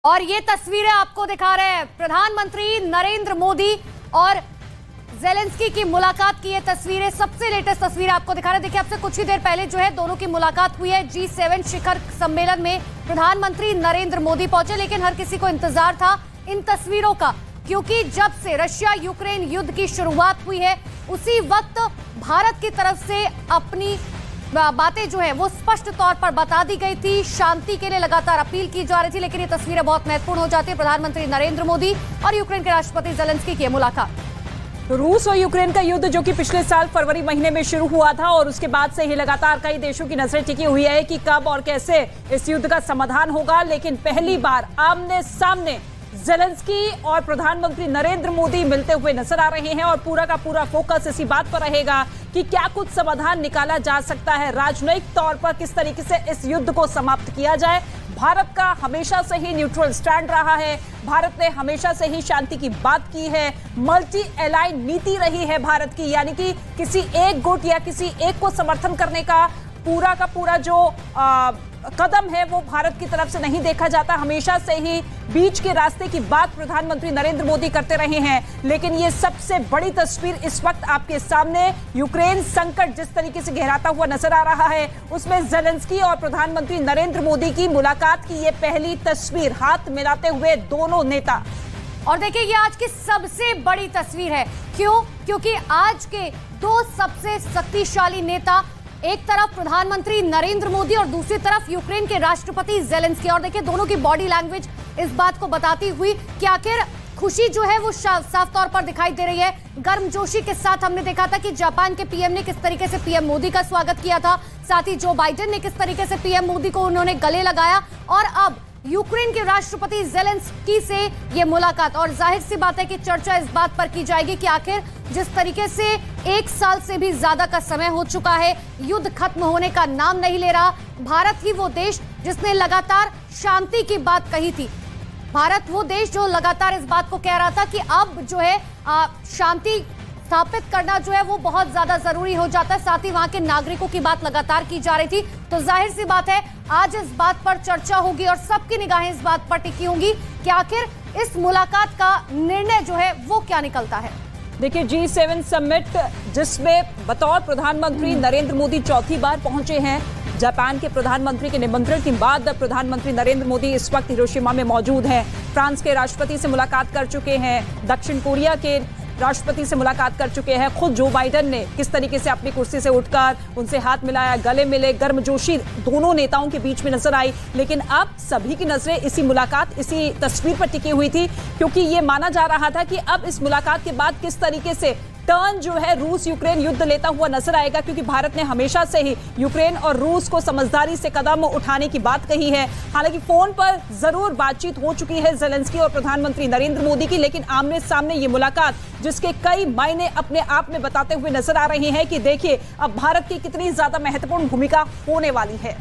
और ये तस्वीरें आपको दिखा रहे हैं प्रधानमंत्री नरेंद्र मोदी और ज़ेलेंस्की की मुलाकात की ये तस्वीरें, सबसे लेटेस्ट तस्वीर आपको दिखा रहे हैं। देखिए, आपसे कुछ ही देर पहले जो है दोनों की मुलाकात हुई है। G7 शिखर सम्मेलन में प्रधानमंत्री नरेंद्र मोदी पहुंचे, लेकिन हर किसी को इंतजार था इन तस्वीरों का, क्योंकि जब से रशिया यूक्रेन युद्ध की शुरुआत हुई है उसी वक्त भारत की तरफ से अपनी बातें जो है वो स्पष्ट तौर पर बता दी गई थी। शांति के लिए लगातार अपील की जा रही थी, लेकिन ये तस्वीरें बहुत महत्वपूर्ण हो जाती है। प्रधानमंत्री नरेंद्र मोदी और यूक्रेन के राष्ट्रपति ज़ेलेंस्की की मुलाकात। रूस और यूक्रेन का युद्ध जो कि पिछले साल फरवरी महीने में शुरू हुआ था और उसके बाद से ही लगातार कई देशों की नजरें टिकी हुई है कि कब और कैसे इस युद्ध का समाधान होगा, लेकिन पहली बार आमने सामने ज़ेलेंस्की और प्रधानमंत्री नरेंद्र मोदी मिलते हुए नजर आ रहे हैं और पूरा का पूरा फोकस इसी बात पर रहेगा कि क्या कुछ समाधान निकाला जा सकता है, राजनयिक तौर पर किस तरीके से इस युद्ध को समाप्त किया जाए। भारत का हमेशा से ही न्यूट्रल स्टैंड रहा है, भारत ने हमेशा से ही शांति की बात की है, मल्टी एलाइन नीति रही है भारत की, यानी कि किसी एक गुट या किसी एक को समर्थन करने का पूरा जो कदम है वो भारत की तरफ से नहीं देखा जाता। हमेशा से ही बीच के रास्ते की बात प्रधानमंत्री नरेंद्र मोदी करते रहे हैं, लेकिन ये सबसे बड़ी तस्वीर इस वक्त आपके सामने यूक्रेन संकट जिस तरीके से गहराता हुआ नजर आ रहा है, उसमें ज़ेलेंस्की और प्रधानमंत्री नरेंद्र मोदी की मुलाकात की ये पहली तस्वीर, हाथ मिलाते हुए दोनों नेता। और देखिए, ये आज की सबसे बड़ी तस्वीर है। क्यों? क्योंकि आज के दो सबसे शक्तिशाली नेता, एक तरफ प्रधानमंत्री नरेंद्र मोदी और दूसरी तरफ यूक्रेन के राष्ट्रपति ज़ेलेंस्की। और देखिए, दोनों की बॉडी लैंग्वेज इस बात को बताती हुई कि आखिर खुशी जो है वो साफ तौर पर दिखाई दे रही है। गर्मजोशी के साथ हमने देखा था कि जापान के पीएम ने किस तरीके से पीएम मोदी का स्वागत किया था, साथ ही जो बाइडेन ने किस तरीके से पीएम मोदी को उन्होंने गले लगाया, और अब यूक्रेन के राष्ट्रपति ज़ेलेंस्की से ये मुलाकात। और जाहिर सी बात है कि चर्चा इस बात पर की जाएगी कि आखिर जिस तरीके से एक साल से भी ज्यादा का समय हो चुका है, युद्ध खत्म होने का नाम नहीं ले रहा। भारत ही वो देश जिसने लगातार शांति की बात कही थी, भारत वो देश जो लगातार इस बात को कह रहा था कि अब जो है शांति स्थापित करना जो है वो बहुत ज्यादा जरूरी हो जाता है। साथ ही वहां के नागरिकों की बात लगातार की जा रही थी। तो जाहिर सी बात है आज इस बात पर चर्चा होगी और सबकी निगाहें इस बात पर टिकी होंगी कि आखिर इस मुलाकात का निर्णय जो है वो क्या निकलता है। देखिए, G7 समिट जिसमें बतौर प्रधानमंत्री नरेंद्र मोदी चौथी बार पहुंचे हैं। जापान के प्रधानमंत्री के निमंत्रण के बाद प्रधानमंत्री नरेंद्र मोदी इस वक्त हिरोशिमा में मौजूद हैं। फ्रांस के राष्ट्रपति से मुलाकात कर चुके हैं, दक्षिण कोरिया के राष्ट्रपति से मुलाकात कर चुके हैं। खुद जो बाइडेन ने किस तरीके से अपनी कुर्सी से उठकर उनसे हाथ मिलाया, गले मिले, गर्मजोशी दोनों नेताओं के बीच में नजर आई। लेकिन अब सभी की नजरें इसी मुलाकात, इसी तस्वीर पर टिकी हुई थी, क्योंकि ये माना जा रहा था कि अब इस मुलाकात के बाद किस तरीके से टर्न जो है रूस यूक्रेन युद्ध लेता हुआ नजर आएगा, क्योंकि भारत ने हमेशा से ही यूक्रेन और रूस को समझदारी से कदम उठाने की बात कही है। हालांकि फोन पर जरूर बातचीत हो चुकी है ज़ेलेंस्की और प्रधानमंत्री नरेंद्र मोदी की, लेकिन आमने सामने ये मुलाकात जिसके कई मायने अपने आप में बताते हुए नजर आ रहे हैं कि देखिए अब भारत की कितनी ज्यादा महत्वपूर्ण भूमिका होने वाली है।